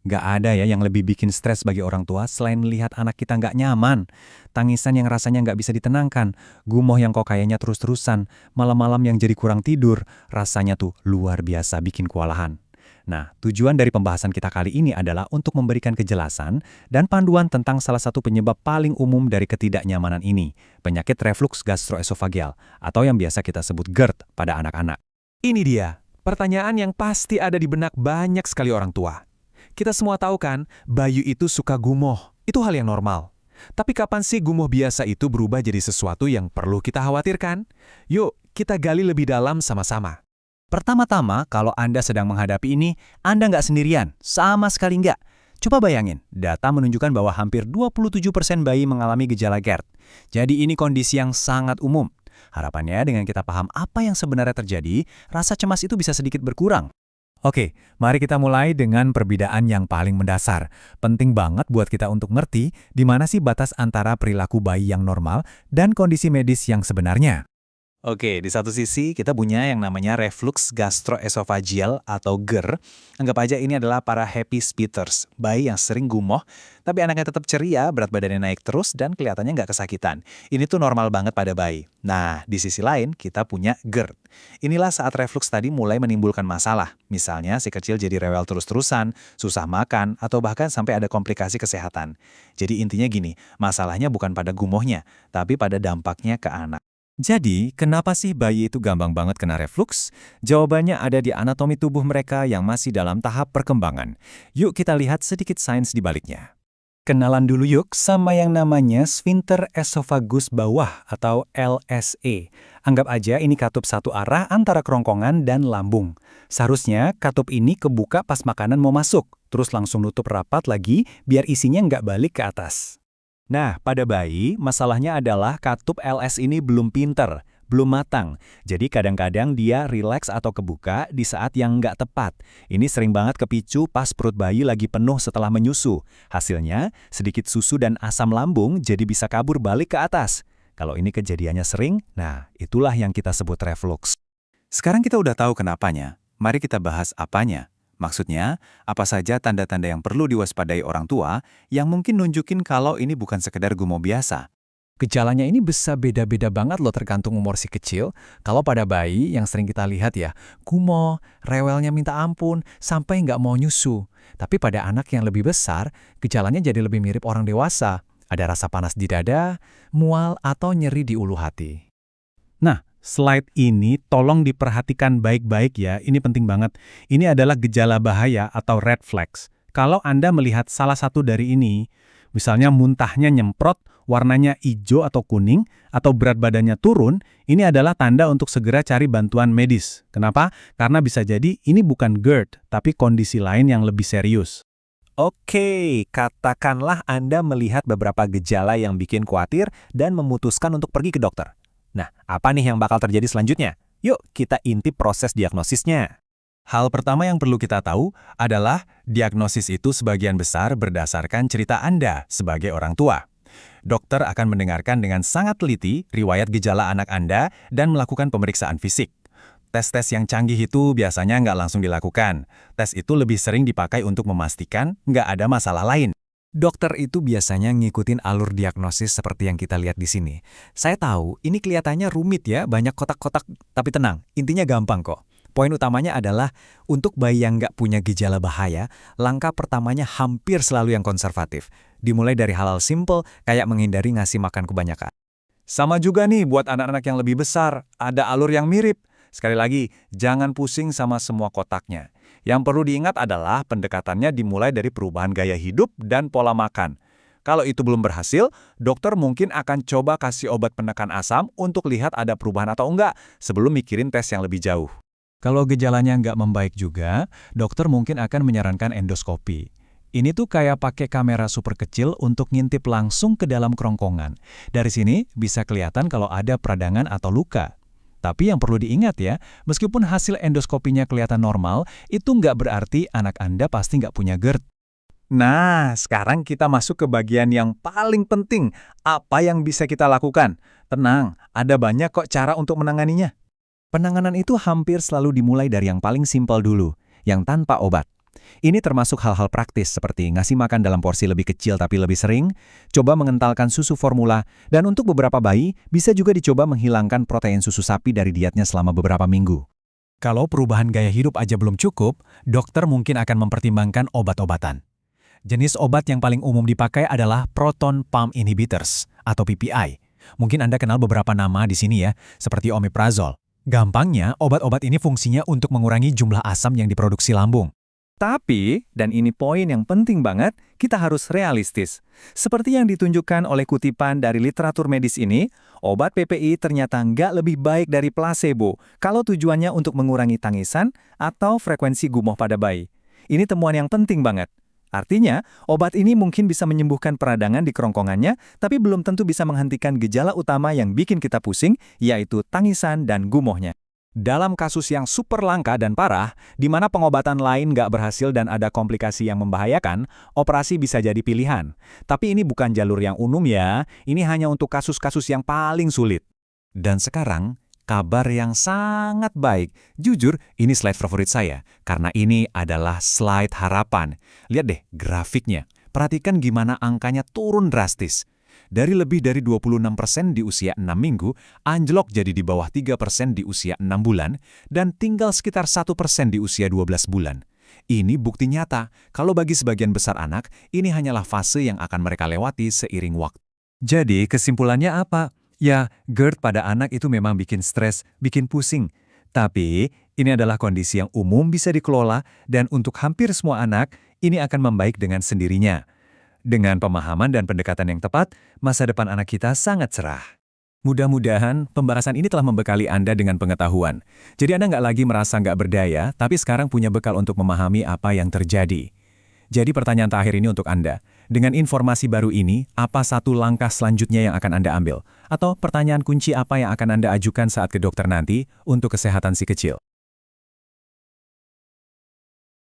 Nggak ada ya yang lebih bikin stres bagi orang tua selain melihat anak kita nggak nyaman. Tangisan yang rasanya nggak bisa ditenangkan, gumoh yang kok kayaknya terus-terusan, malam-malam yang jadi kurang tidur, rasanya tuh luar biasa bikin kewalahan. Nah, tujuan dari pembahasan kita kali ini adalah untuk memberikan kejelasan dan panduan tentang salah satu penyebab paling umum dari ketidaknyamanan ini, penyakit reflux gastroesofageal, atau yang biasa kita sebut GERD pada anak-anak. Ini dia, pertanyaan yang pasti ada di benak banyak sekali orang tua. Kita semua tahu kan, bayi itu suka gumoh. Itu hal yang normal. Tapi kapan sih gumoh biasa itu berubah jadi sesuatu yang perlu kita khawatirkan? Yuk, kita gali lebih dalam sama-sama. Pertama-tama, kalau Anda sedang menghadapi ini, Anda nggak sendirian, sama sekali nggak. Coba bayangin, data menunjukkan bahwa hampir 27% bayi mengalami gejala GERD. Jadi ini kondisi yang sangat umum. Harapannya dengan kita paham apa yang sebenarnya terjadi, rasa cemas itu bisa sedikit berkurang. Oke, mari kita mulai dengan perbedaan yang paling mendasar. Penting banget buat kita untuk ngerti di mana sih batas antara perilaku bayi yang normal dan kondisi medis yang sebenarnya. Oke, di satu sisi kita punya yang namanya reflux gastroesophageal atau GER. Anggap aja ini adalah para happy speeders, bayi yang sering gumoh, tapi anaknya tetap ceria, berat badannya naik terus, dan kelihatannya nggak kesakitan. Ini tuh normal banget pada bayi. Nah, di sisi lain kita punya GERD. Inilah saat reflux tadi mulai menimbulkan masalah. Misalnya si kecil jadi rewel terus-terusan, susah makan, atau bahkan sampai ada komplikasi kesehatan. Jadi intinya gini, masalahnya bukan pada gumohnya, tapi pada dampaknya ke anak. Jadi, kenapa sih bayi itu gampang banget kena reflux? Jawabannya ada di anatomi tubuh mereka yang masih dalam tahap perkembangan. Yuk kita lihat sedikit sains di baliknya. Kenalan dulu yuk sama yang namanya sphincter esophagus bawah atau LSA. Anggap aja ini katup satu arah antara kerongkongan dan lambung. Seharusnya katup ini kebuka pas makanan mau masuk, terus langsung nutup rapat lagi biar isinya nggak balik ke atas. Nah, pada bayi, masalahnya adalah katup LS ini belum pinter, belum matang. Jadi kadang-kadang dia rileks atau kebuka di saat yang nggak tepat. Ini sering banget kepicu pas perut bayi lagi penuh setelah menyusu. Hasilnya, sedikit susu dan asam lambung jadi bisa kabur balik ke atas. Kalau ini kejadiannya sering, nah itulah yang kita sebut reflux. Sekarang kita udah tahu kenapanya. Mari kita bahas apanya. Maksudnya, apa saja tanda-tanda yang perlu diwaspadai orang tua yang mungkin nunjukin kalau ini bukan sekedar gumoh biasa. Gejalanya ini bisa beda-beda banget loh tergantung umur si kecil. Kalau pada bayi yang sering kita lihat ya, gumoh, rewelnya minta ampun, sampai nggak mau nyusu. Tapi pada anak yang lebih besar, gejalanya jadi lebih mirip orang dewasa. Ada rasa panas di dada, mual, atau nyeri di ulu hati. Nah, slide ini tolong diperhatikan baik-baik ya, ini penting banget. Ini adalah gejala bahaya atau red flags. Kalau Anda melihat salah satu dari ini, misalnya muntahnya nyemprot, warnanya hijau atau kuning, atau berat badannya turun, ini adalah tanda untuk segera cari bantuan medis. Kenapa? Karena bisa jadi ini bukan GERD, tapi kondisi lain yang lebih serius. Oke, katakanlah Anda melihat beberapa gejala yang bikin khawatir dan memutuskan untuk pergi ke dokter. Nah, apa nih yang bakal terjadi selanjutnya? Yuk, kita intip proses diagnosisnya. Hal pertama yang perlu kita tahu adalah diagnosis itu sebagian besar berdasarkan cerita Anda sebagai orang tua. Dokter akan mendengarkan dengan sangat teliti riwayat gejala anak Anda dan melakukan pemeriksaan fisik. Tes-tes yang canggih itu biasanya nggak langsung dilakukan. Tes itu lebih sering dipakai untuk memastikan nggak ada masalah lain. Dokter itu biasanya ngikutin alur diagnosis seperti yang kita lihat di sini. Saya tahu, ini kelihatannya rumit ya, banyak kotak-kotak, tapi tenang, intinya gampang kok. Poin utamanya adalah, untuk bayi yang nggak punya gejala bahaya, langkah pertamanya hampir selalu yang konservatif. Dimulai dari hal-hal simple, kayak menghindari ngasih makan kebanyakan. Sama juga nih buat anak-anak yang lebih besar, ada alur yang mirip. Sekali lagi, jangan pusing sama semua kotaknya. Yang perlu diingat adalah pendekatannya dimulai dari perubahan gaya hidup dan pola makan. Kalau itu belum berhasil, dokter mungkin akan coba kasih obat penekan asam untuk lihat ada perubahan atau enggak sebelum mikirin tes yang lebih jauh. Kalau gejalanya nggak membaik juga, dokter mungkin akan menyarankan endoskopi. Ini tuh kayak pakai kamera super kecil untuk ngintip langsung ke dalam kerongkongan. Dari sini bisa kelihatan kalau ada peradangan atau luka. Tapi yang perlu diingat ya, meskipun hasil endoskopinya kelihatan normal, itu nggak berarti anak Anda pasti nggak punya GERD. Nah, sekarang kita masuk ke bagian yang paling penting. Apa yang bisa kita lakukan? Tenang, ada banyak kok cara untuk menanganinya. Penanganan itu hampir selalu dimulai dari yang paling simpel dulu, yang tanpa obat. Ini termasuk hal-hal praktis seperti ngasih makan dalam porsi lebih kecil tapi lebih sering, coba mengentalkan susu formula, dan untuk beberapa bayi, bisa juga dicoba menghilangkan protein susu sapi dari dietnya selama beberapa minggu. Kalau perubahan gaya hidup aja belum cukup, dokter mungkin akan mempertimbangkan obat-obatan. Jenis obat yang paling umum dipakai adalah proton pump inhibitors atau PPI. Mungkin Anda kenal beberapa nama di sini ya, seperti omeprazole. Gampangnya, obat-obat ini fungsinya untuk mengurangi jumlah asam yang diproduksi lambung. Tapi, dan ini poin yang penting banget, kita harus realistis. Seperti yang ditunjukkan oleh kutipan dari literatur medis ini, obat PPI ternyata nggak lebih baik dari placebo kalau tujuannya untuk mengurangi tangisan atau frekuensi gumoh pada bayi. Ini temuan yang penting banget. Artinya, obat ini mungkin bisa menyembuhkan peradangan di kerongkongannya, tapi belum tentu bisa menghentikan gejala utama yang bikin kita pusing, yaitu tangisan dan gumohnya. Dalam kasus yang super langka dan parah, di mana pengobatan lain nggak berhasil dan ada komplikasi yang membahayakan, operasi bisa jadi pilihan. Tapi ini bukan jalur yang umum ya, ini hanya untuk kasus-kasus yang paling sulit. Dan sekarang, kabar yang sangat baik. Jujur, ini slide favorit saya, karena ini adalah slide harapan. Lihat deh grafiknya, perhatikan gimana angkanya turun drastis. Dari lebih dari 26% di usia 6 minggu, anjlok jadi di bawah 3% di usia 6 bulan, dan tinggal sekitar 1% di usia 12 bulan. Ini bukti nyata, kalau bagi sebagian besar anak, ini hanyalah fase yang akan mereka lewati seiring waktu. Jadi, kesimpulannya apa? Ya, GERD pada anak itu memang bikin stres, bikin pusing. Tapi, ini adalah kondisi yang umum bisa dikelola, dan untuk hampir semua anak, ini akan membaik dengan sendirinya. Dengan pemahaman dan pendekatan yang tepat, masa depan anak kita sangat cerah. Mudah-mudahan pembahasan ini telah membekali Anda dengan pengetahuan. Jadi Anda nggak lagi merasa nggak berdaya, tapi sekarang punya bekal untuk memahami apa yang terjadi. Jadi pertanyaan terakhir ini untuk Anda. Dengan informasi baru ini, apa satu langkah selanjutnya yang akan Anda ambil? Atau pertanyaan kunci apa yang akan Anda ajukan saat ke dokter nanti untuk kesehatan si kecil?